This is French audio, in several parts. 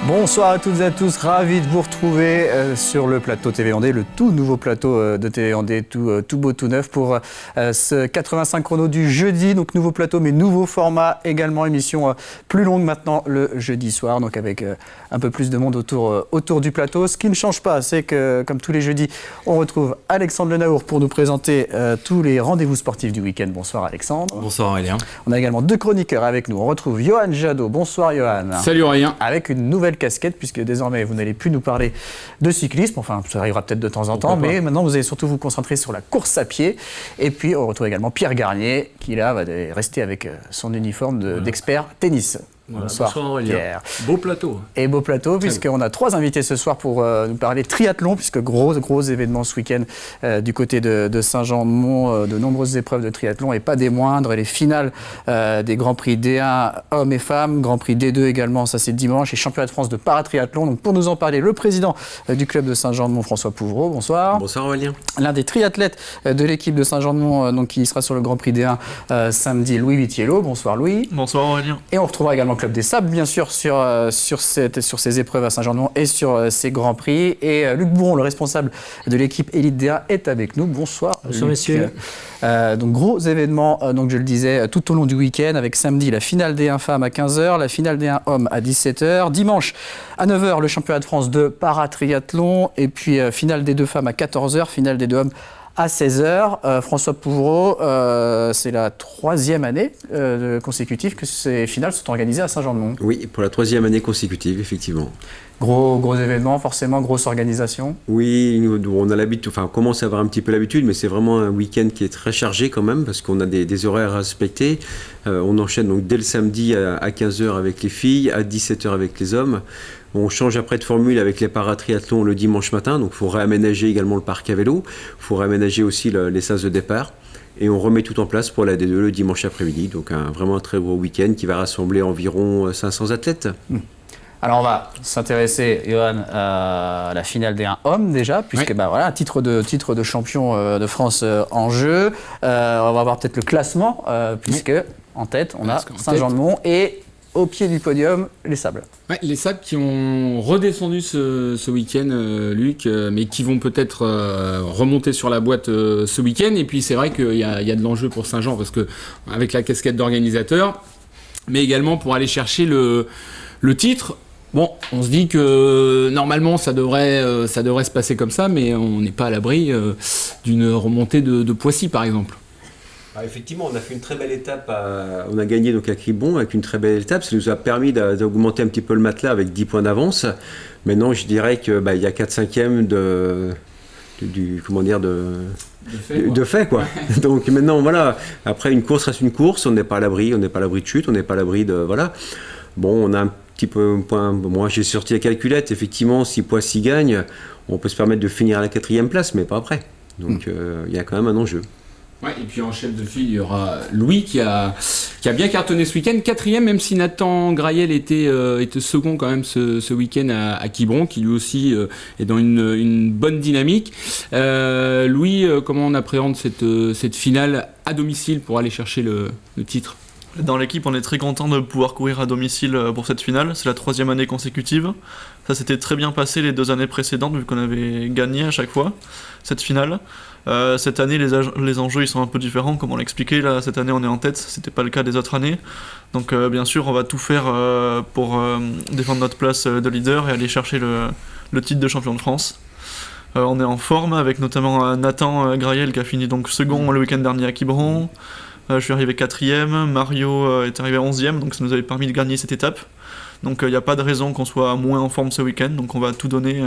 Bonsoir à toutes et à tous, ravi de vous retrouver sur le plateau TV Vendée, le tout nouveau plateau de TV Vendée, tout beau, tout neuf pour ce 85 chrono du jeudi. Donc nouveau plateau mais nouveau format également, émission plus longue maintenant le jeudi soir, donc avec un peu plus de monde autour du plateau. Ce qui ne change pas, c'est que comme tous les jeudis, on retrouve Alexandre Lenaour pour nous présenter tous les rendez-vous sportifs du week-end. Bonsoir Alexandre. Bonsoir Aurélien. On a également deux chroniqueurs avec nous. On retrouve Johan Jadot. Bonsoir Johan. Salut Aurélien. Avec une nouvelle casquette, puisque désormais vous n'allez plus nous parler de cyclisme, enfin ça arrivera peut-être de temps en temps, mais maintenant vous allez surtout vous concentrer sur la course à pied. Et puis on retrouve également Pierre Garnier, qui là va rester avec son uniforme d'expert tennis. Voilà, bonsoir Pierre. Beau plateau. Et beau plateau, puisqu'on a trois invités ce soir pour nous parler triathlon, puisque gros événement ce week-end du côté de Saint-Jean-de-Mont, de nombreuses épreuves de triathlon et pas des moindres, les finales des Grands Prix D1 hommes et femmes, Grand Prix D2 également, ça c'est dimanche, et Championnat de France de paratriathlon. Donc pour nous en parler, le président du club de Saint-Jean-de-Mont, François Pouvreau, bonsoir. Bonsoir Aurélien. L'un des triathlètes de l'équipe de Saint-Jean-de-Mont, donc qui sera sur le Grand Prix D1 samedi, Louis Vitiello. Bonsoir Louis. Bonsoir Aurélien. Et on retrouvera également Club des Sables, bien sûr, sur ces épreuves à Saint-Jean-de-Mont et sur ces Grands Prix. Et Luc Bourron, le responsable de l'équipe Elite D1, est avec nous. Bonsoir. Bonsoir Luc. messieurs. Donc gros événement, donc je le disais, tout au long du week-end, avec samedi la finale D1 femmes à 15h, la finale D1 hommes à 17h, dimanche à 9h le championnat de France de paratriathlon, et puis finale des deux femmes à 14h, finale des deux hommes à 16h. François Pouvreau, c'est la troisième année consécutive que ces finales sont organisées à Saint-Jean-de-Mont. Oui, pour la troisième année consécutive, effectivement. Gros événement, forcément, grosse organisation. Oui, on a l'habitude, enfin, on commence à avoir un petit peu l'habitude, mais c'est vraiment un week-end qui est très chargé quand même, parce qu'on a des horaires à respecter. On enchaîne donc dès le samedi à 15h avec les filles, à 17h avec les hommes. On change après de formule avec les paratriathlons le dimanche matin, donc il faut réaménager également le parc à vélo, il faut réaménager aussi les sas de départ, et on remet tout en place pour la D2 le dimanche après-midi, donc vraiment un très gros week-end qui va rassembler environ 500 athlètes. Alors on va s'intéresser, Johan, à la finale des 1 hommes déjà, puisque voilà, titre de champion de France en jeu. On va voir peut-être le classement, puisque en tête on a Saint-Jean-de-Mont et au pied du podium, les Sables. Ouais, les Sables qui ont redescendu ce week-end, Luc, mais qui vont peut-être remonter sur la boîte ce week-end. Et puis c'est vrai qu'il y a de l'enjeu pour Saint-Jean, parce que avec la casquette d'organisateur, mais également pour aller chercher le titre. Bon, on se dit que normalement ça devrait se passer comme ça, mais on n'est pas à l'abri d'une remontée de Poissy par exemple. Effectivement, on a fait une très belle étape, on a gagné donc à Cribon avec une très belle étape, ça nous a permis d'augmenter un petit peu le matelas avec 10 points d'avance. Maintenant, je dirais qu'il y a 4/5 de fait quoi. Donc maintenant, voilà, après une course reste une course, on n'est pas à l'abri, de chute, on n'est pas à l'abri de... Voilà. Bon, on a un petit peu un point, moi j'ai sorti la calculette, effectivement, si Poissy gagne, on peut se permettre de finir à la 4e place, mais pas après. Donc il y a quand même un enjeu. Ouais, et puis en chef de file, il y aura Louis qui a bien cartonné ce week-end, 4e, même si Nathan Graël était second quand même ce week-end à Quiberon, qui lui aussi est dans une bonne dynamique. Louis, comment on appréhende cette finale à domicile pour aller chercher le titre ? Dans l'équipe, on est très content de pouvoir courir à domicile pour cette finale. C'est la 3e année consécutive. Ça s'était très bien passé les 2 années précédentes, vu qu'on avait gagné à chaque fois cette finale. Cette année, les enjeux ils sont un peu différents, comme on l'a expliqué. Là, cette année, on est en tête, c'était pas le cas des autres années. Donc, bien sûr, on va tout faire pour défendre notre place de leader et aller chercher le titre de champion de France. On est en forme, avec notamment Nathan Graël qui a fini donc second le week-end dernier à Quiberon. Je suis arrivé 4e, Mario est arrivé 11e, donc ça nous avait permis de gagner cette étape. Donc il n'y a pas de raison qu'on soit moins en forme ce week-end, donc on va tout donner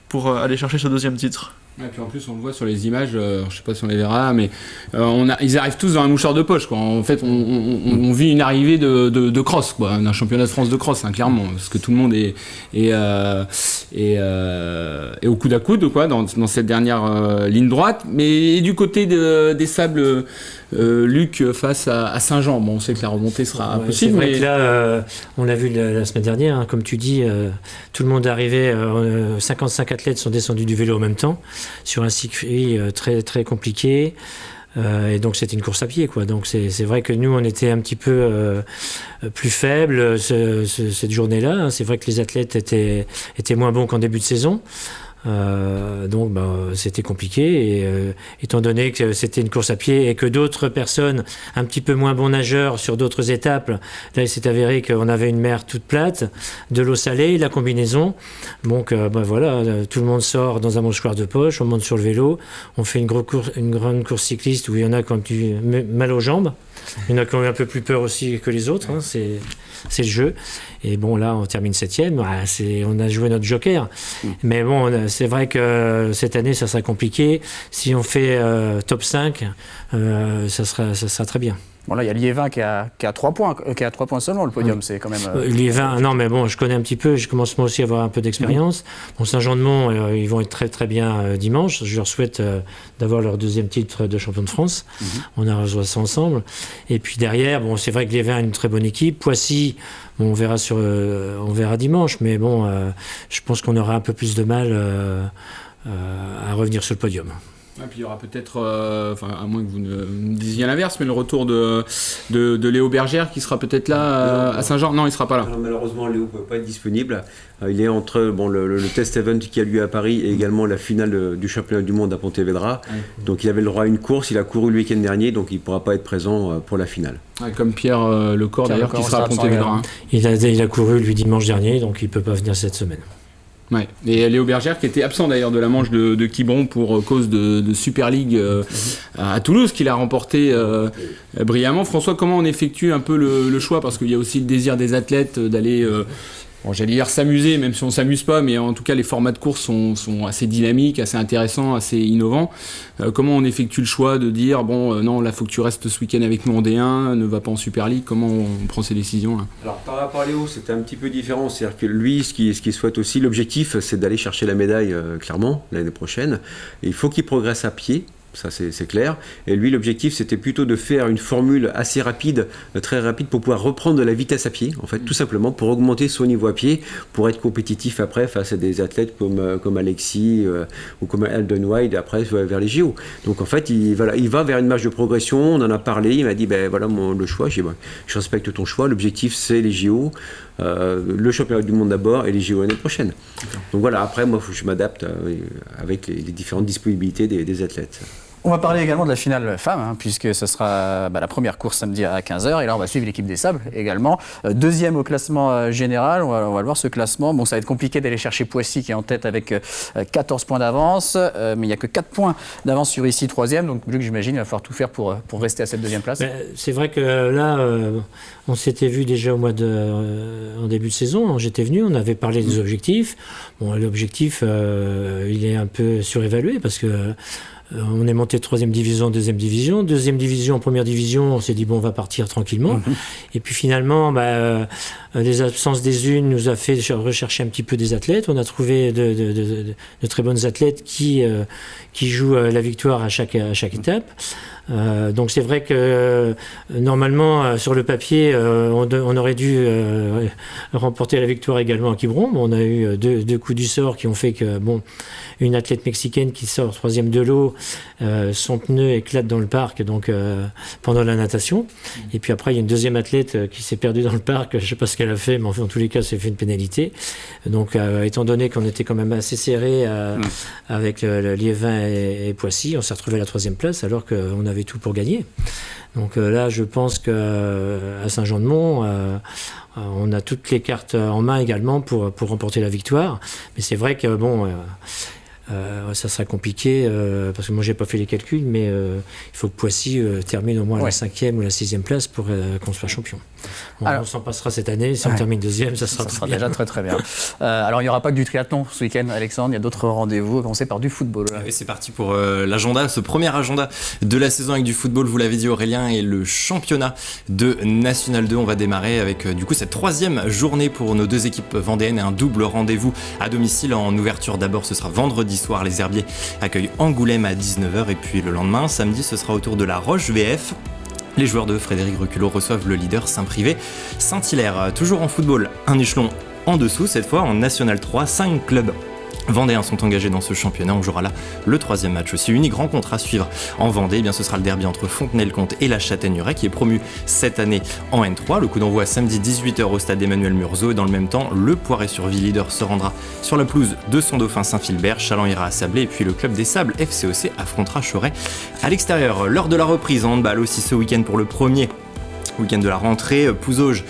pour aller chercher ce 2e titre. Et puis en plus on le voit sur les images, je sais pas si on les verra, mais ils arrivent tous dans un mouchoir de poche, quoi. En fait on vit une arrivée de cross, quoi, d'un championnat de France de cross, hein, clairement, parce que tout le monde est au coude à coude, quoi, dans cette dernière ligne droite. Mais du côté des Sables, Luc, face à Saint-Jean, bon, on sait que la remontée sera impossible. C'est vrai que là, on l'a vu la semaine dernière, hein, comme tu dis, tout le monde est arrivé, 55 athlètes sont descendus du vélo en même temps, sur un circuit très, très compliqué. Et donc c'était une course à pied, quoi. Donc c'est vrai que nous, on était un petit peu plus faibles cette journée-là, hein. C'est vrai que les athlètes étaient moins bons qu'en début de saison. Donc c'était compliqué et étant donné que c'était une course à pied et que d'autres personnes un petit peu moins bons nageurs sur d'autres étapes, là il s'est avéré qu'on avait une mer toute plate, de l'eau salée, la combinaison, donc voilà, tout le monde sort dans un mouchoir de poche, on monte sur le vélo, on fait une grande course cycliste où il y en a qui ont mal aux jambes, il y en a qui ont eu un peu plus peur aussi que les autres, hein, c'est le jeu. Et bon, là, on termine 7e. On a joué notre joker. Mais bon, c'est vrai que cette année, ça sera compliqué. Si on fait top 5, ça sera très bien. Bon, là, il y a Liévin qui a 3 points, qui a 3 points seulement, le podium, c'est quand même... Liévin, non, mais bon, je connais un petit peu, je commence moi aussi à avoir un peu d'expérience. Bon, Saint-Jean-de-Mont, ils vont être très très bien dimanche. Je leur souhaite d'avoir leur 2e titre de champion de France. On a rejoint ça ensemble. Et puis derrière, bon, c'est vrai que Liévin a une très bonne équipe. Poissy, bon, on verra dimanche, mais bon, je pense qu'on aura un peu plus de mal à revenir sur le podium. Et puis il y aura peut-être, à moins que vous ne me disiez l'inverse, mais le retour de Léo Bergère qui sera peut-être là à Saint-Jean. Non, il ne sera pas là. Alors, malheureusement, Léo ne peut pas être disponible. Il est entre le test event qui a lieu à Paris et également la finale du championnat du monde à Pontevedra. Donc il avait le droit à une course, il a couru le week-end dernier, donc il ne pourra pas être présent pour la finale. Comme Pierre Lecor d'ailleurs, qui sera à Pontevedra. Il a couru lui dimanche dernier, donc il ne peut pas venir cette semaine. Ouais. Et Léo Bergère qui était absent d'ailleurs de la manche de Quiberon pour cause de Super League à Toulouse, qu'il a remporté brillamment. François, comment on effectue un peu le choix, parce qu'il y a aussi le désir des athlètes d'aller j'allais dire s'amuser, même si on ne s'amuse pas, mais en tout cas les formats de course sont assez dynamiques, assez intéressants, assez innovants. Comment on effectue le choix de dire non, là il faut que tu restes ce week-end avec nous en D1, ne va pas en Super League? Comment on prend ces décisions là? Alors par rapport à Léo, c'était un petit peu différent, c'est-à-dire que lui, ce qu'il souhaite aussi, l'objectif, c'est d'aller chercher la médaille clairement l'année prochaine. Et il faut qu'il progresse à pied. Ça c'est clair. Et lui, l'objectif, c'était plutôt de faire une formule assez rapide, très rapide, pour pouvoir reprendre de la vitesse à pied, en fait, tout simplement, pour augmenter son niveau à pied, pour être compétitif après face à des athlètes comme Alexis ou comme Alden White, après vers les JO. Donc en fait, il va vers une marge de progression, on en a parlé, il m'a dit, voilà le choix, je respecte ton choix, l'objectif c'est les JO, le championnat du monde d'abord et les JO l'année prochaine. Donc voilà, après, moi, il faut que je m'adapte avec les différentes disponibilités des athlètes. On va parler également de la finale femmes, puisque ce sera la première course samedi à 15h. Et là, on va suivre l'équipe des Sables également. 2e au classement général. On va voir ce classement. Bon, ça va être compliqué d'aller chercher Poissy qui est en tête avec 14 points d'avance. Mais il n'y a que 4 points d'avance sur ici, 3e. Donc, Luc, j'imagine, il va falloir tout faire pour rester à cette 2e place. C'est vrai que là, on s'était vu déjà en début de saison. J'étais venu, on avait parlé des objectifs. Bon, l'objectif, il est un peu surévalué parce que on est monté de 3e division en 2e division. 2e division en 1re division, on s'est dit on va partir tranquillement. Et puis finalement, les absences des unes nous a fait rechercher un petit peu des athlètes. On a trouvé de très bonnes athlètes qui jouent la victoire à chaque étape. Donc c'est vrai que normalement sur le papier on aurait dû remporter la victoire également à Quiberon. On a eu deux coups du sort qui ont fait que une athlète mexicaine qui sort 3e de l'eau, son pneu éclate dans le parc pendant la natation. Et puis après il y a une 2e athlète qui s'est perdue dans le parc, je ne sais pas ce qu'elle a fait, mais en tous les cas c'est fait une pénalité. Donc étant donné qu'on était quand même assez serré avec Liévin et Poissy, on s'est retrouvé à la 3e place alors qu'on avait tout pour gagner. Donc là, je pense qu'à Saint-Jean-de-Mont, on a toutes les cartes en main également pour remporter la victoire. Mais c'est vrai que ça sera compliqué parce que moi j'ai pas fait les calculs, mais il faut que Poissy termine au moins la 5e ou la 6e place pour qu'on soit champion. On s'en passera cette année, si on termine 2e, ça sera déjà très très bien. Alors il n'y aura pas que du triathlon ce week-end, Alexandre, il y a d'autres rendez-vous, à commencer par du football. Et c'est parti pour l'agenda, ce premier agenda de la saison avec du football, vous l'avez dit Aurélien, et le championnat de National 2. On va démarrer avec du coup cette 3e journée pour nos 2 équipes vendéennes et un double rendez-vous à domicile en ouverture. D'abord ce sera vendredi soir, les Herbiers accueillent Angoulême à 19h et puis le lendemain, samedi, ce sera au tour de la Roche VF. Les joueurs de Frédéric Reculot reçoivent le leader Saint-Privé Saint-Hilaire. Toujours en football, un échelon en dessous, cette fois en National 3, 5 clubs Vendéens sont engagés dans ce championnat. On jouera là le 3e match aussi. Unique rencontre à suivre en Vendée. Eh bien, ce sera le derby entre Fontenay-le-Comte et la Châtaigneraie qui est promu cette année en N3. Le coup d'envoi samedi 18h au stade Emmanuel Murzeau. Et dans le même temps, le Poiré-sur-Vie leader se rendra sur la pelouse de son dauphin Saint-Philbert. Chaland ira à Sablé et puis le club des Sables FCOC affrontera Choret à l'extérieur. Lors de la reprise en handball aussi ce week-end pour le premier week-end de la rentrée, Pouzauges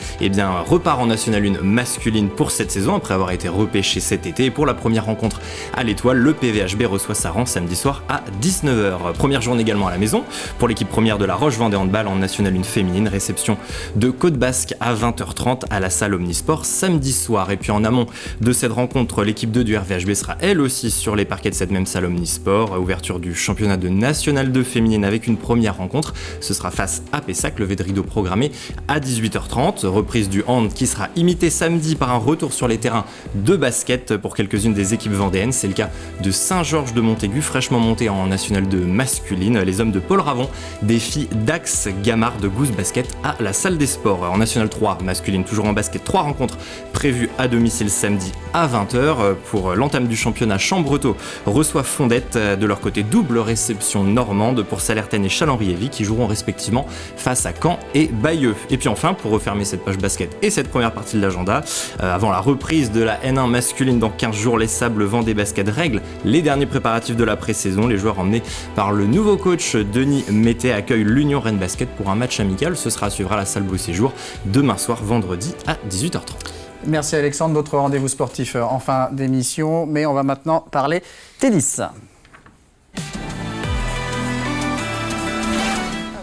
repart en National 1 masculine pour cette saison après avoir été repêché cet été. Et pour la première rencontre à l'Étoile, le PVHB reçoit Saran samedi soir à 19h. Première journée également à la maison pour l'équipe première de la Roche-Vendée Handball en National 1 féminine. Réception de Côte Basque à 20h30 à la salle Omnisport samedi soir. Et puis en amont de cette rencontre, l'équipe 2 du RVHB sera elle aussi sur les parquets de cette même salle Omnisport. Ouverture du championnat de National 2 féminine avec une première rencontre. Ce sera face à Pessac, levé de rideau programmé à 18h30. Reprise du hand qui sera imitée samedi par un retour sur les terrains de basket pour quelques-unes des équipes vendéennes. C'est le cas de Saint-Georges de Montaigu, fraîchement monté en National 2 masculine. Les hommes de Paul Ravon défient Dax Gamard de Goose Basket à la salle des sports. En National 3 masculine, toujours en basket, 3 rencontres prévues à domicile samedi à 20h. Pour l'entame du championnat, Chambretot reçoit Fondette. De leur côté, double réception normande pour Salertaine et Chalandriévy qui joueront respectivement face à Caen et Bayeux. Et puis enfin, pour refermer cette page basket et cette première partie de l'agenda, avant la reprise de la N1 masculine dans 15 jours, les Sables Vendée Basket règlent les derniers préparatifs de la pré-saison. Les joueurs emmenés par le nouveau coach Denis Mété accueillent l'Union Rennes Basket pour un match amical. Ce sera à suivre à la salle Beau Séjour demain soir, vendredi à 18h30. Merci Alexandre, d'autres rendez-vous sportifs en fin d'émission, mais on va maintenant parler tennis.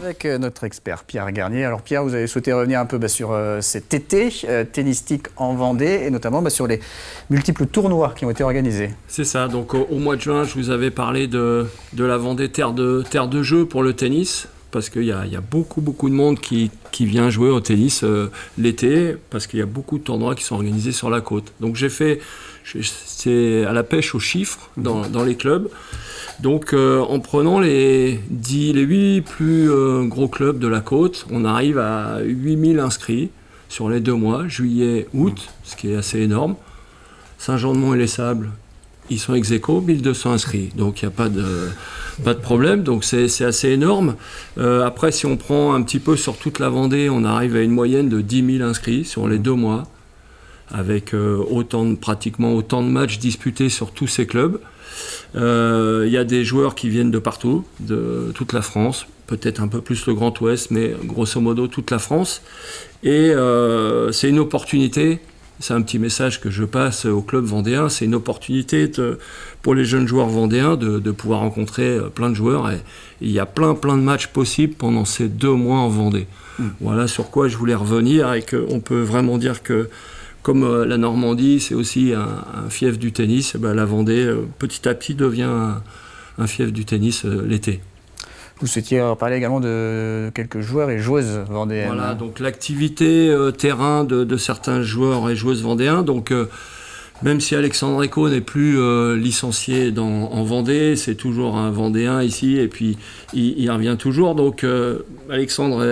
Avec notre expert Pierre Garnier. Alors Pierre, vous avez souhaité revenir un peu sur cet été tennistique en Vendée et notamment sur les multiples tournois qui ont été organisés. C'est ça, donc au mois de juin, je vous avais parlé de la Vendée terre de jeu pour le tennis, parce qu'il y a beaucoup de monde qui vient jouer au tennis l'été, parce qu'il y a beaucoup de tournois qui sont organisés sur la côte. Donc c'est à la pêche aux chiffres dans les clubs. Donc en prenant les 8 plus gros clubs de la côte, on arrive à 8000 inscrits sur les 2 mois, juillet, août, ce qui est assez énorme. Saint-Jean-de-Mont et les Sables, ils sont ex-aequo, 1200 inscrits, donc il n'y a pas de problème, donc c'est assez énorme. Après, si on prend un petit peu sur toute la Vendée, on arrive à une moyenne de 10 000 inscrits sur les 2 mois, avec pratiquement autant de matchs disputés sur tous ces clubs. Il y a des joueurs qui viennent de partout, de toute la France, peut-être un peu plus le Grand Ouest, mais grosso modo toute la France. Et c'est une opportunité, c'est un petit message que je passe au club vendéen, c'est une opportunité pour les jeunes joueurs vendéens de pouvoir rencontrer plein de joueurs. Et il y a plein de matchs possibles pendant ces 2 mois en Vendée. Voilà sur quoi je voulais revenir, et qu'on peut vraiment dire que comme la Normandie, c'est aussi un fief du tennis, la Vendée, petit à petit, devient un fief du tennis l'été. Vous souhaitiez parler également de quelques joueurs et joueuses vendéennes. Voilà, donc l'activité terrain de certains joueurs et joueuses vendéens. Donc, même si Alexandre Eco n'est plus licencié en Vendée, c'est toujours un Vendéen ici, et puis il revient toujours. Donc Alexandre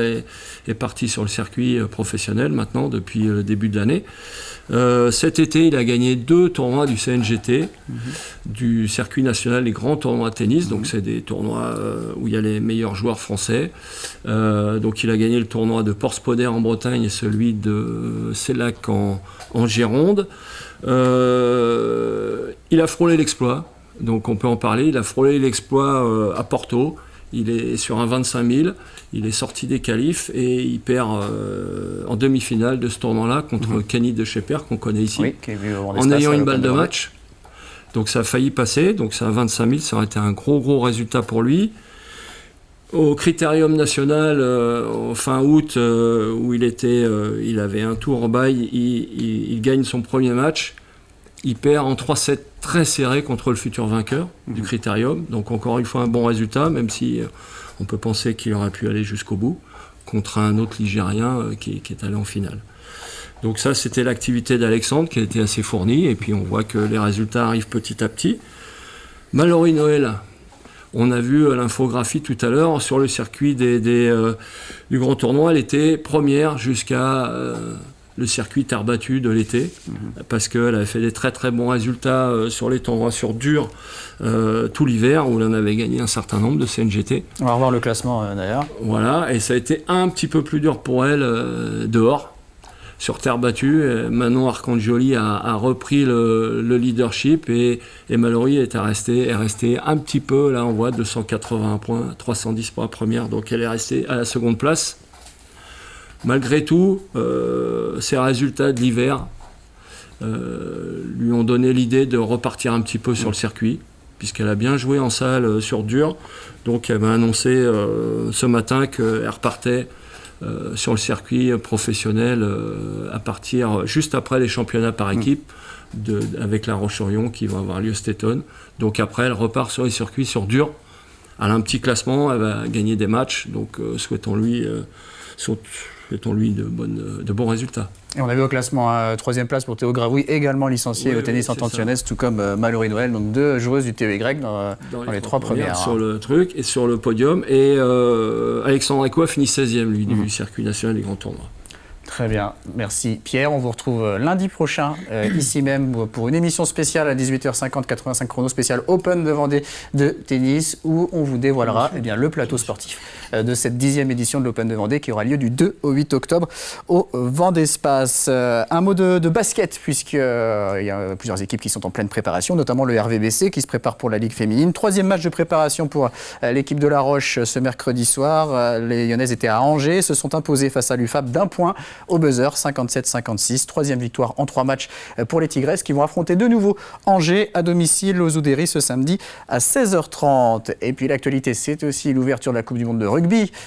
est parti sur le circuit professionnel maintenant depuis le début de l'année. Cet été, il a gagné 2 tournois du CNGT, du circuit national, les grands tournois de tennis. Donc c'est des tournois où il y a les meilleurs joueurs français. Donc il a gagné le tournoi de Porspoder en Bretagne et celui de Sellac en Gironde. Il a frôlé l'exploit, donc on peut en parler. Il a frôlé l'exploit à Porto. Il est sur un 25 000, il est sorti des qualifs et il perd en demi-finale de ce tournoi-là contre Kenny de Schepper, qu'on connaît ici, en ayant une balle de match. Donc ça a failli passer, donc c'est un 25 000, ça aurait été un gros résultat pour lui. Au Critérium National, fin août, où il avait un tour en bail, il gagne son premier match. Il perd en 3-7 très serré contre le futur vainqueur du Critérium. Donc encore une fois un bon résultat, même si on peut penser qu'il aurait pu aller jusqu'au bout, contre un autre Ligérien qui est allé en finale. Donc ça, c'était l'activité d'Alexandre qui a été assez fournie. Et puis on voit que les résultats arrivent petit à petit. Mallory Noël, on a vu l'infographie tout à l'heure sur le circuit du grand tournoi. Elle était première jusqu'à le circuit terre battue de l'été, parce qu'elle avait fait des très très bons résultats sur les tournois sur dur tout l'hiver, où elle en avait gagné un certain nombre de CNGT. On va revoir le classement d'ailleurs. Voilà, et ça a été un petit peu plus dur pour elle dehors, sur terre battue. Manon Arcangeli a repris le leadership, et Mallory est restée un petit peu, là on voit 281 points, 310 pour la première, donc elle est restée à la seconde place. Malgré tout, ces résultats de l'hiver lui ont donné l'idée de repartir un petit peu sur le circuit, puisqu'elle a bien joué en salle sur dur. Donc elle m'a annoncé ce matin qu'elle repartait sur le circuit professionnel à partir juste après les championnats par équipe avec La Roche-sur-Yon qui vont avoir lieu cet automne. Donc après, elle repart sur les circuits sur dur. Elle a un petit classement, elle va gagner des matchs, donc souhaitons-lui de bons résultats. Et on a vu au classement 3e place pour Théo Gravouille, également licencié au tennis ententionnès, tout comme Mallory Noël, donc 2 joueuses du TEY dans les 3 premières. Sur le truc et sur le podium. Et Alexandre Ecoua finit 16e, lui, du circuit national des grands tournois. Très bien, merci Pierre. On vous retrouve lundi prochain, ici même, pour une émission spéciale à 18h50, 85 chrono spécial Open de Vendée de tennis, où on vous dévoilera le plateau sportif de cette 10e édition de l'Open de Vendée qui aura lieu du 2 au 8 octobre au Vendée-Space. Un mot de basket, puisqu'il y a plusieurs équipes qui sont en pleine préparation, notamment le RVBC qui se prépare pour la Ligue féminine. 3e match de préparation pour l'équipe de La Roche ce mercredi soir. Les Lyonnaises étaient à Angers, se sont imposées face à l'UFAP d'1 point au buzzer, 57-56. 3e victoire en 3 matchs pour les Tigresses qui vont affronter de nouveau Angers à domicile aux Oudéry ce samedi à 16h30. Et puis l'actualité, c'est aussi l'ouverture de la Coupe du Monde de rugby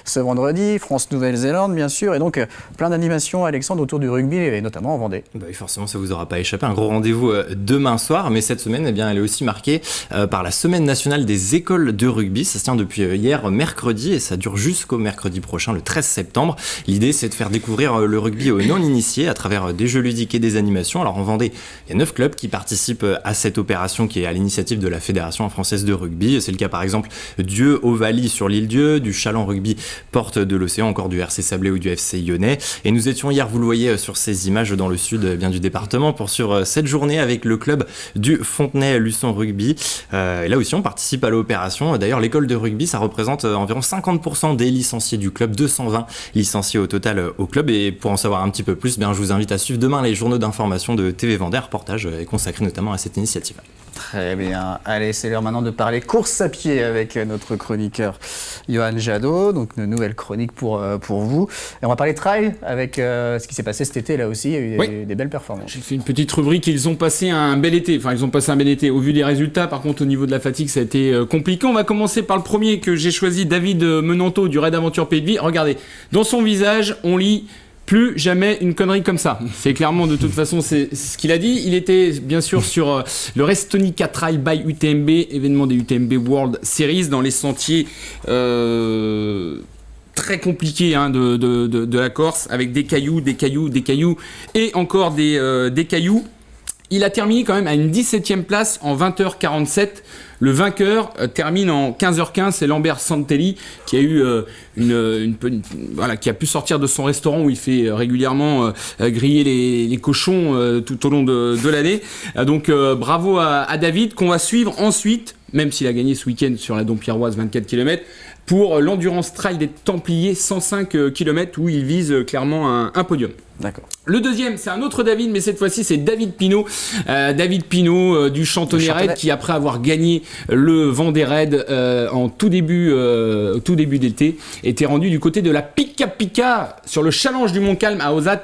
ce vendredi, France-Nouvelle-Zélande bien sûr, et donc plein d'animations, Alexandre, autour du rugby et notamment en Vendée. Bah oui, forcément, ça vous aura pas échappé. Un gros rendez-vous demain soir, mais cette semaine, elle est aussi marquée par la Semaine nationale des écoles de rugby. Ça se tient depuis hier mercredi et ça dure jusqu'au mercredi prochain, le 13 septembre. L'idée, c'est de faire découvrir le rugby aux non-initiés à travers des jeux ludiques et des animations. Alors en Vendée, il y a 9 clubs qui participent à cette opération qui est à l'initiative de la Fédération française de rugby. C'est le cas par exemple Dieu, Ovalie sur l'île Dieu, du Chaland Rugby Porte de l'Océan, encore du RC Sablé ou du FC Lyonnais. Et nous étions hier, vous le voyez sur ces images dans le sud du département, pour suivre cette journée avec le club du Fontenay-Luçon Rugby. Et là aussi, on participe à l'opération. D'ailleurs, l'école de rugby, ça représente environ 50% des licenciés du club, 220 licenciés au total au club. Et pour en savoir un petit peu plus, je vous invite à suivre demain les journaux d'information de TV Vendée. Un reportage est consacré notamment à cette initiative. Très bien. Allez, c'est l'heure maintenant de parler course à pied avec notre chroniqueur Johan Jadot. Donc, une nouvelle chronique pour vous. Et on va parler trail avec ce qui s'est passé cet été là aussi. Il y a eu des belles performances. J'ai fait une petite rubrique. Ils ont passé un bel été. Enfin, ils ont passé un bel été. Au vu des résultats, par contre, au niveau de la fatigue, ça a été compliqué. On va commencer par le premier que j'ai choisi, David Menanto du Raid Aventure Pays de Vie. Regardez, dans son visage, on lit plus jamais une connerie comme ça. C'est clairement, de toute façon, c'est ce qu'il a dit. Il était bien sûr sur le Restonica Trail by UTMB, événement des UTMB World Series, dans les sentiers très compliqués de la Corse, avec des cailloux et encore des cailloux. Il a terminé quand même à une 17e place en 20h47. Le vainqueur termine en 15h15, c'est Lambert Santelli qui a eu qui a pu sortir de son restaurant où il fait régulièrement griller les cochons tout au long de l'année. Donc bravo à David, qu'on va suivre ensuite, même s'il a gagné ce week-end sur la Dompierroise 24 km, pour l'Endurance Trail des Templiers 105 km où il vise clairement un podium. D'accord. Le deuxième, c'est un autre David, mais cette fois-ci, c'est David Pinot. David Pinot du Chantonnay Raid, qui après avoir gagné le Vendée Raid en tout début d'été, était rendu du côté de la Pika Pika sur le challenge du Mont-Calm à Ozat,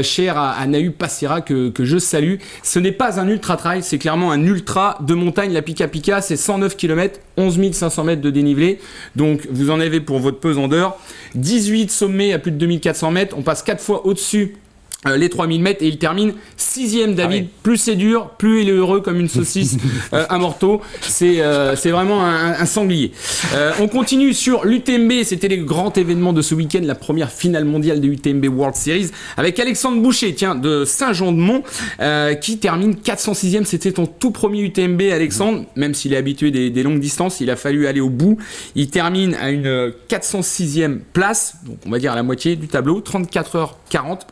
cher à Nahu Passera que je salue. Ce n'est pas un ultra trail, c'est clairement un ultra de montagne. La Pika Pika, c'est 109 km, 11 500 mètres de dénivelé. Donc vous en avez pour votre pesandeur. 18 sommets à plus de 2400 mètres. On passe 4 fois au-dessus les 3000 mètres et il termine 6e, David. Plus c'est dur, plus il est heureux comme une saucisse à morteau. C'est vraiment un sanglier. On continue sur l'UTMB. C'était les grands événements de ce week-end, la première finale mondiale de UTMB World Series avec Alexandre Boucher, de Saint-Jean-de-Mont, qui termine 406e. C'était ton tout premier UTMB, Alexandre. Même s'il est habitué des longues distances, il a fallu aller au bout. Il termine à une 406e place, donc on va dire à la moitié du tableau, 34h40.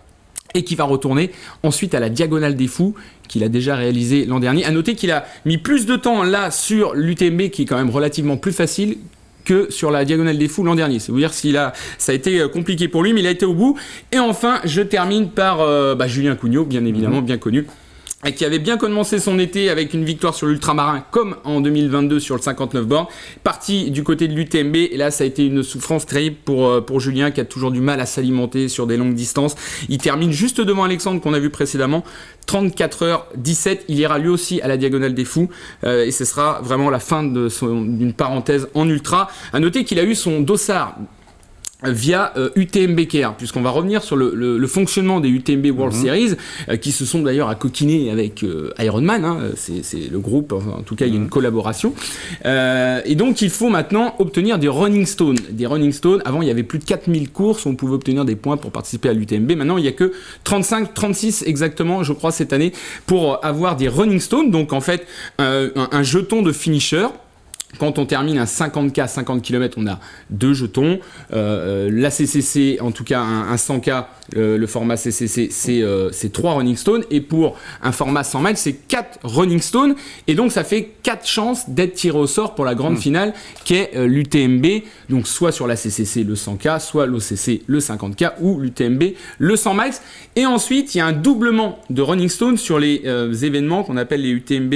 et qui va retourner ensuite à la Diagonale des Fous, qu'il a déjà réalisé l'an dernier. À noter qu'il a mis plus de temps là sur l'UTMB, qui est quand même relativement plus facile que sur la Diagonale des Fous l'an dernier. C'est vous dire ça a été compliqué pour lui, mais il a été au bout. Et enfin, je termine par Julien Cugnot, bien évidemment, bien connu, et qui avait bien commencé son été avec une victoire sur l'ultramarin, comme en 2022 sur le 59 bornes, parti du côté de l'UTMB, et là ça a été une souffrance terrible pour Julien, qui a toujours du mal à s'alimenter sur des longues distances. Il termine juste devant Alexandre, qu'on a vu précédemment, 34h17, il ira lui aussi à la Diagonale des Fous, et ce sera vraiment la fin d'une parenthèse en ultra. À noter qu'il a eu son dossard via UTMB Caire, puisqu'on va revenir sur le fonctionnement des UTMB World Series, qui se sont d'ailleurs accoquinés avec Ironman, hein, c'est le groupe, en tout cas il y a une collaboration, et donc il faut maintenant obtenir des running stones. Avant il y avait plus de 4000 courses où on pouvait obtenir des points pour participer à l'UTMB, maintenant il n'y a que 36 exactement, je crois, cette année, pour avoir des running stones, donc en fait un jeton de finisher. Quand on termine un 50K, 50 km, on a 2 jetons. La CCC, en tout cas un 100K, le format CCC, c'est 3 running stones. Et pour un format 100 miles, c'est 4 running stones. Et donc, ça fait 4 chances d'être tiré au sort pour la grande finale, qui est l'UTMB. Donc, soit sur la CCC, le 100K, soit l'OCC, le 50K, ou l'UTMB, le 100 miles. Et ensuite, il y a un doublement de running stones sur les événements qu'on appelle les UTMB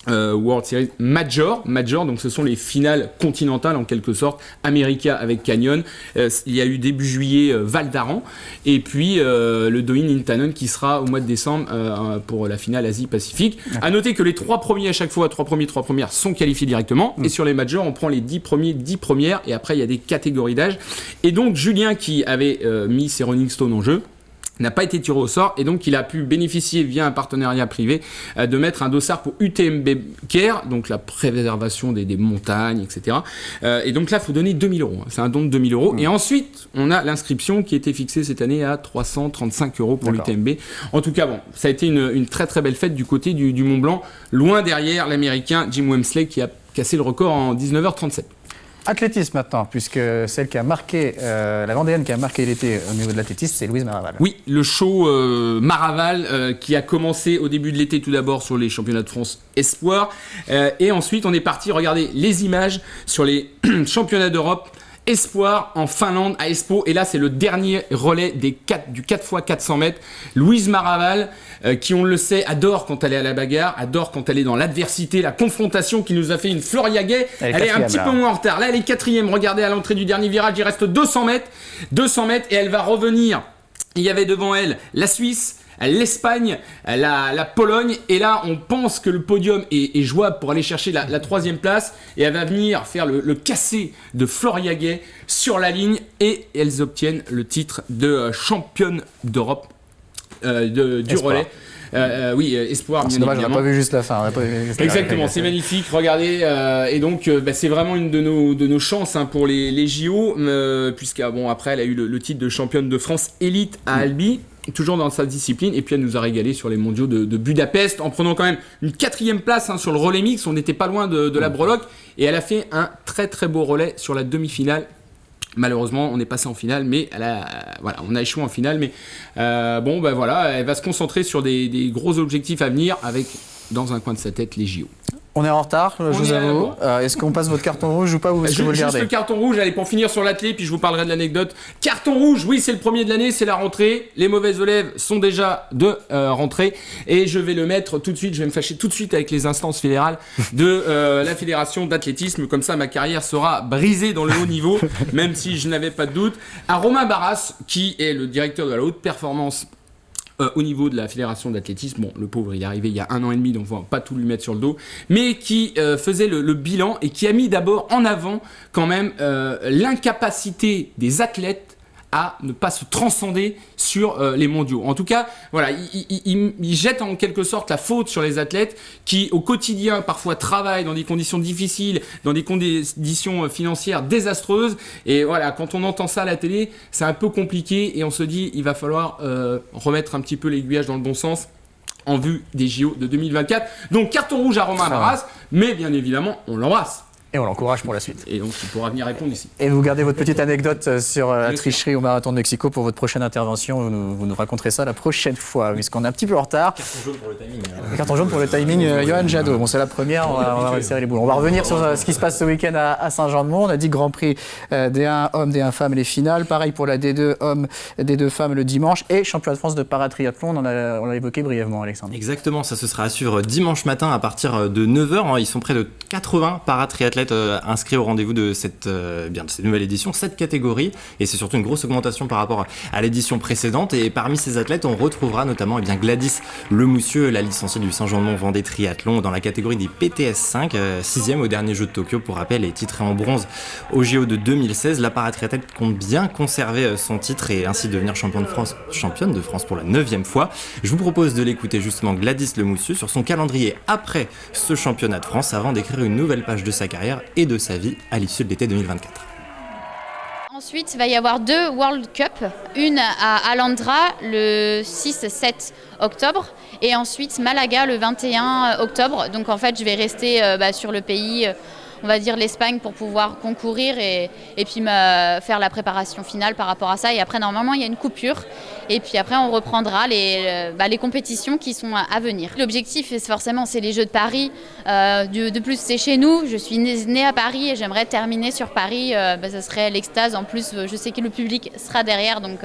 World Series Major, donc ce sont les finales continentales en quelque sorte, America avec Canyon, il y a eu début juillet Val d'Aran, et puis le Doin Intanon qui sera au mois de décembre pour la finale Asie-Pacifique. À noter que les 3 premiers à chaque fois, 3 premières sont qualifiés directement, et sur les Majors on prend les 10 premiers, 10 premières, et après il y a des catégories d'âge, et donc Julien qui avait mis ses Running Stones en jeu, n'a pas été tiré au sort, et donc il a pu bénéficier via un partenariat privé de mettre un dossard pour UTMB Caire, donc la préservation des montagnes, etc. Et donc là, il faut donner 2000 €. C'est un don de 2000 €. Et ensuite, on a l'inscription qui a été fixée cette année à 335 € pour l'UTMB. En tout cas, bon, ça a été une très très belle fête du côté du Mont Blanc, loin derrière l'Américain Jim Wemsley qui a cassé le record en 19h37. Athlétisme maintenant, puisque celle qui a marqué, la Vendéenne qui a marqué l'été au niveau de l'athlétisme, c'est Louise Maraval. Oui, le show Maraval qui a commencé au début de l'été tout d'abord sur les championnats de France Espoir. Et ensuite, on est parti regarder les images sur les championnats d'Europe Espoir en Finlande à Espoo, et là c'est le dernier relais du 4x400 mètres. Louise Maraval, qui on le sait adore quand elle est à la bagarre, adore quand elle est dans l'adversité, la confrontation, qui nous a fait une Floria Gay. Elle est un petit peu moins en retard, là elle est 4e, regardez à l'entrée du dernier virage, il reste 200 mètres et elle va revenir. Il y avait devant elle la Suisse, l'Espagne, la Pologne, et là on pense que le podium est jouable pour aller chercher la 3e place, et elle va venir faire le cassé de Floria Gay sur la ligne, et elles obtiennent le titre de championne d'Europe du relais. Oui, Espoir, bien dommage, évidemment. on n'a pas vu juste la fin. Exactement, c'est magnifique, regardez, et donc c'est vraiment une de nos chances pour les JO, après elle a eu le titre de championne de France élite à Albi, toujours dans sa discipline, et puis elle nous a régalé sur les mondiaux de Budapest, en prenant quand même une 4e place sur le relais mix, on n'était pas loin de la breloque, et elle a fait un très très beau relais sur la demi-finale. Malheureusement, on est passé en finale, mais on a échoué en finale, mais elle va se concentrer sur des gros objectifs à venir, avec dans un coin de sa tête les JO. On est en retard, je vous avoue. Est-ce qu'on passe votre carton rouge ou pas, ou est-ce que vous le gardez ? Juste le carton rouge, allez, pour finir sur l'athlé, puis je vous parlerai de l'anecdote. Carton rouge, oui, c'est le premier de l'année, c'est la rentrée. Les mauvais élèves sont déjà de rentrée, et je vais le mettre tout de suite, je vais me fâcher tout de suite avec les instances fédérales de la fédération d'athlétisme, comme ça ma carrière sera brisée dans le haut niveau, même si je n'avais pas de doute. À Romain Barras, qui est le directeur de la haute performance au niveau de la fédération d'athlétisme. Bon, le pauvre, il est arrivé il y a 1 an et demi, donc on va pas tout lui mettre sur le dos, mais qui faisait le bilan, et qui a mis d'abord en avant quand même l'incapacité des athlètes à ne pas se transcender sur les mondiaux. En tout cas, voilà, il jette en quelque sorte la faute sur les athlètes qui, au quotidien, parfois travaillent dans des conditions difficiles, dans des conditions financières désastreuses. Et voilà, quand on entend ça à la télé, c'est un peu compliqué, et on se dit, il va falloir remettre un petit peu l'aiguillage dans le bon sens en vue des JO de 2024. Donc, carton rouge à Romain Barras, mais bien évidemment, on l'embrasse. Et on l'encourage pour la suite. Et donc il pourra venir répondre ici. Et vous gardez votre petite anecdote sur la tricherie au Marathon de Mexico pour votre prochaine intervention. Vous nous raconterez ça la prochaine fois, puisqu'on est un petit peu en retard. Carton jaune pour le timing. Carton jaune pour le timing, Johan Jadot. Bon, c'est la première, on va resserrer les boules. On va revenir sur ce qui se passe ce week-end à Saint-Jean-de-Mont. On a dit Grand Prix D1 hommes, D1 femmes, les finales. Pareil pour la D2 hommes, D2 femmes le dimanche. Et championnat de France de paratriathlon, on l'a évoqué brièvement, Alexandre. Exactement, ça se sera à suivre dimanche matin à partir de 9h. Ils sont près de 80 paratriathlètes inscrits au rendez-vous de cette nouvelle édition, 7 catégories, et c'est surtout une grosse augmentation par rapport à l'édition précédente. Et parmi ces athlètes, on retrouvera notamment Gladys Lemoussieux, la licenciée du Saint-Jean-de-Mont Vendée Triathlon, dans la catégorie des PTS 5, 6e au dernier jeu de Tokyo, pour rappel, et titrée en bronze au JO de 2016. La paratriathlète compte bien conserver son titre et ainsi devenir championne de France pour la 9e fois. Je vous propose de l'écouter justement, Gladys Lemoussieux, sur son calendrier après ce championnat de France, avant d'écrire une nouvelle page de sa carrière et de sa vie à l'issue de l'été 2024. Ensuite, il va y avoir 2 World Cup, une à Alhambra le 6-7 octobre et ensuite Malaga le 21 octobre. Donc en fait, je vais rester sur le pays, on va dire l'Espagne, pour pouvoir concourir et puis faire la préparation finale par rapport à ça. Et après, normalement, il y a une coupure. Et puis après, on reprendra les compétitions qui sont à venir. L'objectif, c'est les Jeux de Paris. De plus, c'est chez nous. Je suis née à Paris et j'aimerais terminer sur Paris. Ça serait l'extase. En plus, je sais que le public sera derrière. Donc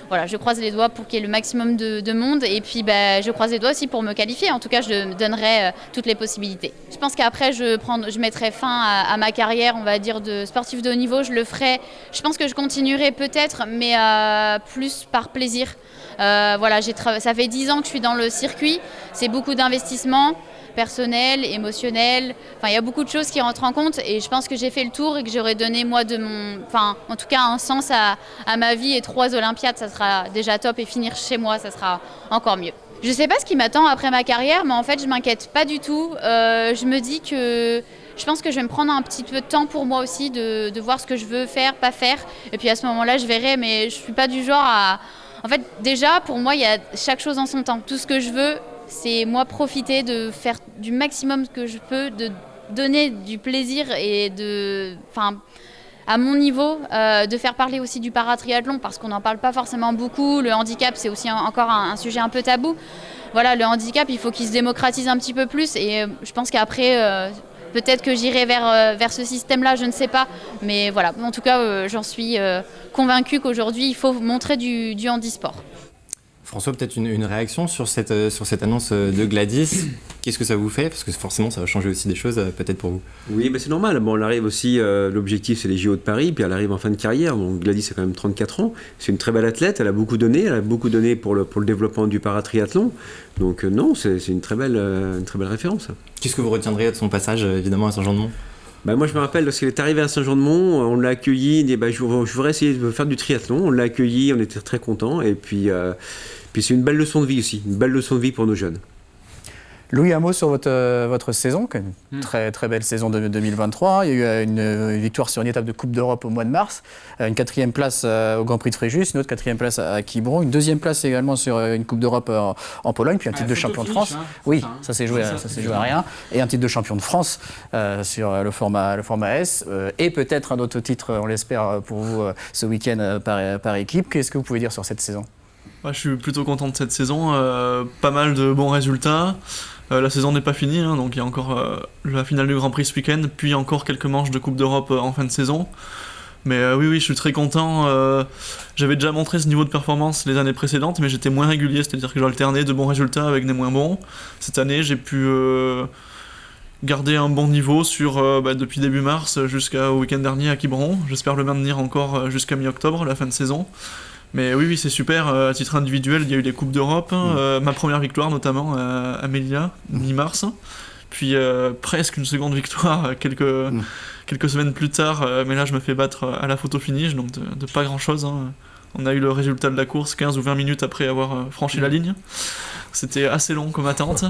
voilà, je croise les doigts pour qu'il y ait le maximum de monde. Et puis, je croise les doigts aussi pour me qualifier. En tout cas, je donnerai toutes les possibilités. Je pense qu'après, je mettrai fin à ma carrière, on va dire, de sportif de haut niveau. Je le ferai. Je pense que je continuerai peut-être, mais plus par plaisir. Ça fait 10 ans que je suis dans le circuit. C'est beaucoup d'investissement personnel, émotionnel. Il y a beaucoup de choses qui rentrent en compte et je pense que j'ai fait le tour et que j'aurais donné en tout cas un sens à ma vie, et 3 Olympiades, ça sera déjà top, et finir chez moi, ça sera encore mieux. Je ne sais pas ce qui m'attend après ma carrière, mais en fait je m'inquiète pas du tout. Je me dis que je pense que je vais me prendre un petit peu de temps pour moi aussi, de voir ce que je veux faire, pas faire, et puis à ce moment-là je verrai, mais je suis pas du genre à... En fait, déjà, pour moi, il y a chaque chose en son temps. Tout ce que je veux, c'est moi profiter de faire du maximum que je peux, de donner du plaisir et à mon niveau, de faire parler aussi du paratriathlon, parce qu'on n'en parle pas forcément beaucoup. Le handicap, c'est aussi encore un sujet un peu tabou. Voilà, le handicap, il faut qu'il se démocratise un petit peu plus, et je pense qu'après... peut-être que j'irai vers ce système-là, je ne sais pas. Mais voilà, en tout cas, j'en suis convaincue qu'aujourd'hui, il faut montrer du handisport. François, peut-être une réaction sur cette annonce de Gladys. Qu'est-ce que ça vous fait ? Parce que forcément, ça va changer aussi des choses, peut-être pour vous. Oui, c'est normal. Bon, elle arrive aussi, l'objectif, c'est les JO de Paris, puis elle arrive en fin de carrière. Donc Gladys a quand même 34 ans. C'est une très belle athlète, elle a beaucoup donné pour le développement du paratriathlon. Donc non, c'est une très belle référence. Qu'est-ce que vous retiendriez de son passage, évidemment, à Saint-Jean-de-Mont ? Moi, je me rappelle, lorsqu'elle est arrivée à Saint-Jean-de-Mont, on l'a accueillie, il dit je voudrais essayer de faire du triathlon. On l'a accueillie, on était très contents. Et puis c'est une belle leçon de vie aussi, une belle leçon de vie pour nos jeunes. Louis, un mot sur votre saison, une très, très belle saison de 2023. Il y a eu une victoire sur une étape de Coupe d'Europe au mois de mars, une 4e place au Grand Prix de Fréjus, une autre 4e place à Quiberon, une 2e place également sur une Coupe d'Europe en Pologne, puis un titre de champion de France. Oui, ça s'est joué à rien. Et un titre de champion de France sur le format S. Et peut-être un autre titre, on l'espère, pour vous ce week-end par équipe. Qu'est-ce que vous pouvez dire sur cette saison ? Je suis plutôt content de cette saison. Pas mal de bons résultats. La saison n'est pas finie, donc il y a encore la finale du Grand Prix ce week-end, puis encore quelques manches de Coupe d'Europe en fin de saison. Mais oui, je suis très content. J'avais déjà montré ce niveau de performance les années précédentes, mais j'étais moins régulier, c'est-à-dire que j'alternais de bons résultats avec des moins bons. Cette année, j'ai pu garder un bon niveau depuis début mars jusqu'au week-end dernier à Quiberon. J'espère le maintenir encore jusqu'à mi-octobre, la fin de saison. Mais oui, c'est super. À titre individuel, il y a eu les Coupes d'Europe, ma première victoire notamment à Melilla, mi-mars. Puis presque une seconde victoire quelques semaines plus tard, mais là je me fais battre à la photo finish, donc de pas grand-chose. On a eu le résultat de la course 15 ou 20 minutes après avoir franchi la ligne. C'était assez long comme attente.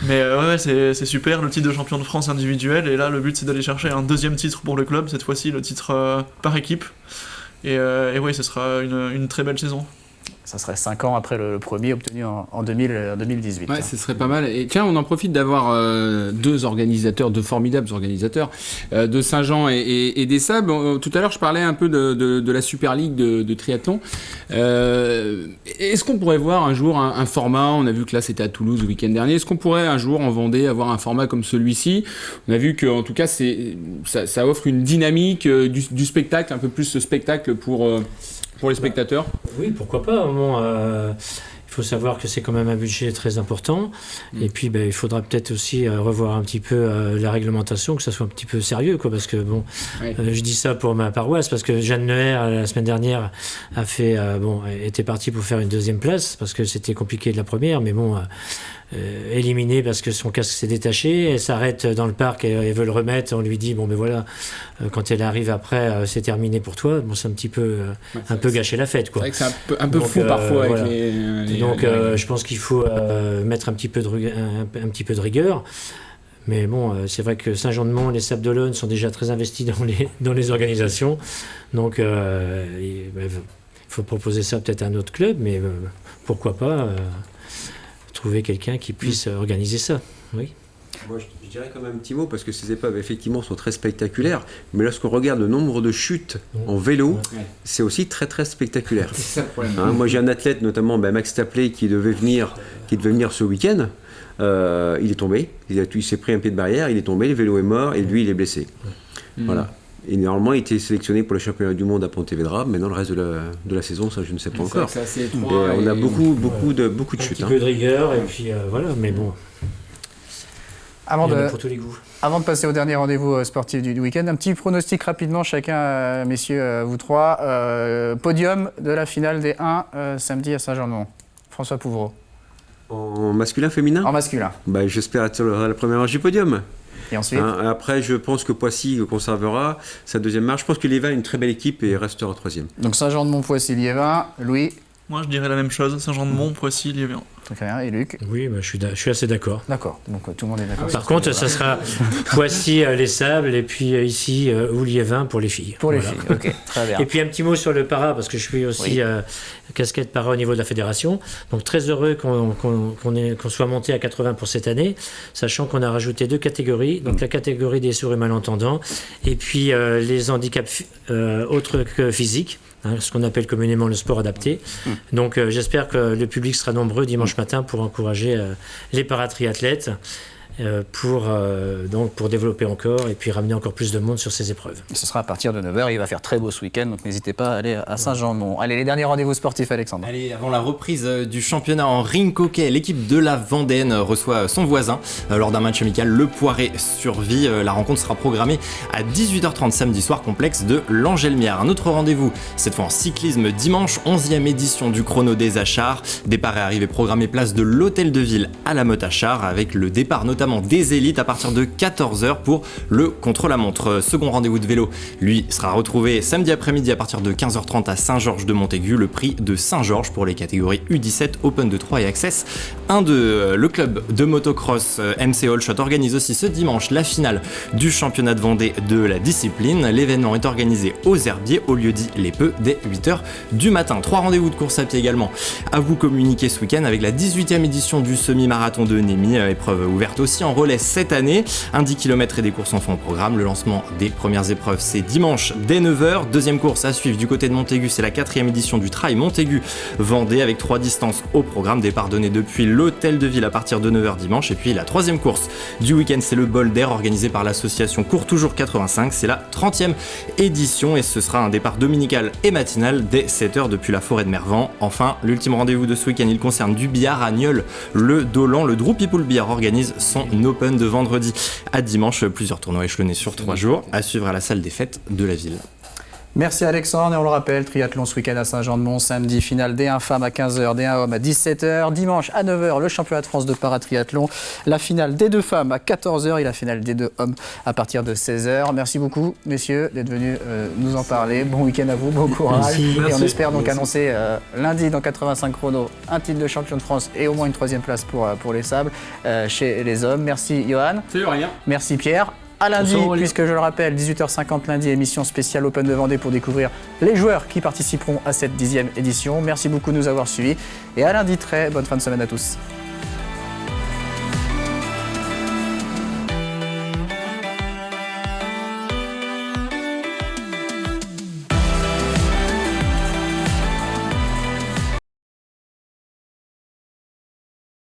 Mais c'est super, le titre de champion de France individuel, et là le but c'est d'aller chercher un 2e titre pour le club, cette fois-ci le titre par équipe. Et oui, ce sera une très belle saison. Ça serait 5 ans après le premier obtenu en 2018. Ouais, ce serait pas mal. Et tiens, on en profite d'avoir deux formidables organisateurs, de Saint-Jean et des Sables. Tout à l'heure, je parlais un peu de la Super League de triathlon. Est-ce qu'on pourrait voir un jour un format, on a vu que là c'était à Toulouse le week-end dernier, est-ce qu'on pourrait un jour en Vendée avoir un format comme celui-ci? On a vu qu'en tout cas, ça offre une dynamique du spectacle, un peu plus ce spectacle pour les spectateurs. Oui, pourquoi pas. Bon, il faut savoir que c'est quand même un budget très important. Et puis, il faudra peut-être aussi revoir un petit peu la réglementation, que ça soit un petit peu sérieux, quoi. Parce que, bon, je dis ça pour ma paroisse, parce que Jeanne Leher, la semaine dernière, était partie pour faire une deuxième place, parce que c'était compliqué de la première, mais bon... éliminée parce que son casque s'est détaché, elle s'arrête dans le parc et elle veut le remettre, on lui dit quand elle arrive après c'est terminé pour toi, c'est un petit peu gâcher la fête, quoi. C'est vrai que c'est un peu fou parfois avec les je pense qu'il faut mettre un petit peu de rigueur. Mais bon, c'est vrai que Saint-Jean-de-Mont, les Sables d'Olonne sont déjà très investis dans les organisations, donc il faut proposer ça peut-être à un autre club, mais pourquoi pas trouver quelqu'un qui puisse organiser ça. Oui. Moi, je dirais quand même un petit mot, parce que ces épreuves, effectivement, sont très spectaculaires, mais lorsqu'on regarde le nombre de chutes en vélo, c'est aussi très, très spectaculaire. C'est ça le problème. Moi, j'ai un athlète, notamment Max Tapley, qui devait venir ce week-end. Il est tombé, il s'est pris un pied de barrière, il est tombé, le vélo est mort, et lui, il est blessé. Voilà. Et normalement, il était sélectionné pour le championnat du monde à Pontevedra, mais dans le reste de la saison, ça je ne sais pas encore. On a beaucoup de chutes. Un petit peu de rigueur, et puis voilà, mais bon. Pour tous les goûts. Avant de passer au dernier rendez-vous sportif du week-end, un petit pronostic rapidement, chacun, messieurs, vous trois. Podium de la finale des 1 samedi à Saint-Jean-de-Mont. François Pouvreau. En masculin, féminin ? En masculin. J'espère être sur la première marche du podium. Et ensuite après, je pense que Poissy conservera sa deuxième marche. Je pense que Liévin a une très belle équipe et restera troisième. Donc Saint-Jean-de-Mont, Poissy, Liévin. Louis? Moi, je dirais la même chose. Saint-Jean-de-Mont, Poissy, Liévin. Très bien. Et Luc? Oui, je suis assez d'accord. D'accord. Donc tout le monde est d'accord. Par contre, ça sera Poissy, les Sables, et puis ici, ou Liévin pour les filles. Pour les filles, ok. Très bien. Et puis un petit mot sur le para, parce que je suis aussi casquette para au niveau de la fédération. Donc très heureux qu'on soit monté à 80 pour cette année, sachant qu'on a rajouté 2 catégories. Donc la catégorie des sourds et malentendants, et puis les handicaps autres que physiques. Ce qu'on appelle communément le sport adapté. Donc j'espère que le public sera nombreux dimanche matin pour encourager les paratriathlètes pour développer encore et puis ramener encore plus de monde sur ces épreuves. Et ce sera à partir de 9h, il va faire très beau ce week-end, donc n'hésitez pas à aller à Saint-Jean-de-Mont. Allez, les derniers rendez-vous sportifs, Alexandre. Allez, avant la reprise du championnat en ring hockey, l'équipe de la Vendéenne reçoit son voisin lors d'un match amical, le Poiré Survie. La rencontre sera programmée à 18h30 samedi soir, complexe de l'Angelmière. Un autre rendez-vous, cette fois en cyclisme, dimanche, 11e édition du Chrono des Achards. Départ et arrivée programmée place de l'Hôtel de Ville à la Motte-Achard, avec le départ notamment des élites à partir de 14h pour le contre-la-montre. Second rendez-vous de vélo, lui, sera retrouvé samedi après-midi à partir de 15h30 à Saint-Georges-de-Montaigu, le prix de Saint-Georges pour les catégories U17, Open de 3 et Access 1-2. Le club de motocross MC Allshot organise aussi ce dimanche la finale du championnat de Vendée de la discipline. L'événement est organisé aux Herbiers, au lieu dit Les Peu, dès 8h du matin. 3 rendez-vous de course à pied également à vous communiquer ce week-end avec la 18e édition du semi-marathon de Némy, épreuve ouverte aussi en relais cette année. Un 10 km et des courses enfants au programme. Le lancement des premières épreuves, c'est dimanche dès 9h. Deuxième course à suivre du côté de Montaigu, c'est la 4e édition du Trail Montaigu-Vendée avec 3 distances au programme. Départ donné depuis l'Hôtel de Ville à partir de 9h dimanche. Et puis la 3e course du week-end, c'est le Bol d'Air organisé par l'association Cours Toujours 85. C'est la 30e édition et ce sera un départ dominical et matinal dès 7h depuis la forêt de Mervan. Enfin, l'ultime rendez-vous de ce week-end, il concerne du billard à Nieul. Le Dolan, le Droupipoul Billard organise son Open de vendredi à dimanche. Plusieurs tournois échelonnés sur 3 jours à suivre à la salle des fêtes de la ville. Merci Alexandre, et on le rappelle, triathlon ce week-end à Saint-Jean-de-Mont, samedi finale D1 femmes à 15h, D1 hommes à 17h, dimanche à 9h le championnat de France de paratriathlon, la finale D2 femmes à 14h et la finale D2 hommes à partir de 16h. Merci beaucoup messieurs d'être venus nous en parler, bon week-end à vous, bon courage. Merci. Et on espère donc annoncer lundi dans 85 chronos un titre de champion de France et au moins une 3e place pour les Sables chez les hommes. Merci Johan. C'est rien. Merci Pierre. à lundi, Bonsoir, Aurélien. puisque je le rappelle, 18h50 lundi, émission spéciale Open de Vendée pour découvrir les joueurs qui participeront à cette 10e édition. Merci beaucoup de nous avoir suivis et à lundi, très bonne fin de semaine à tous.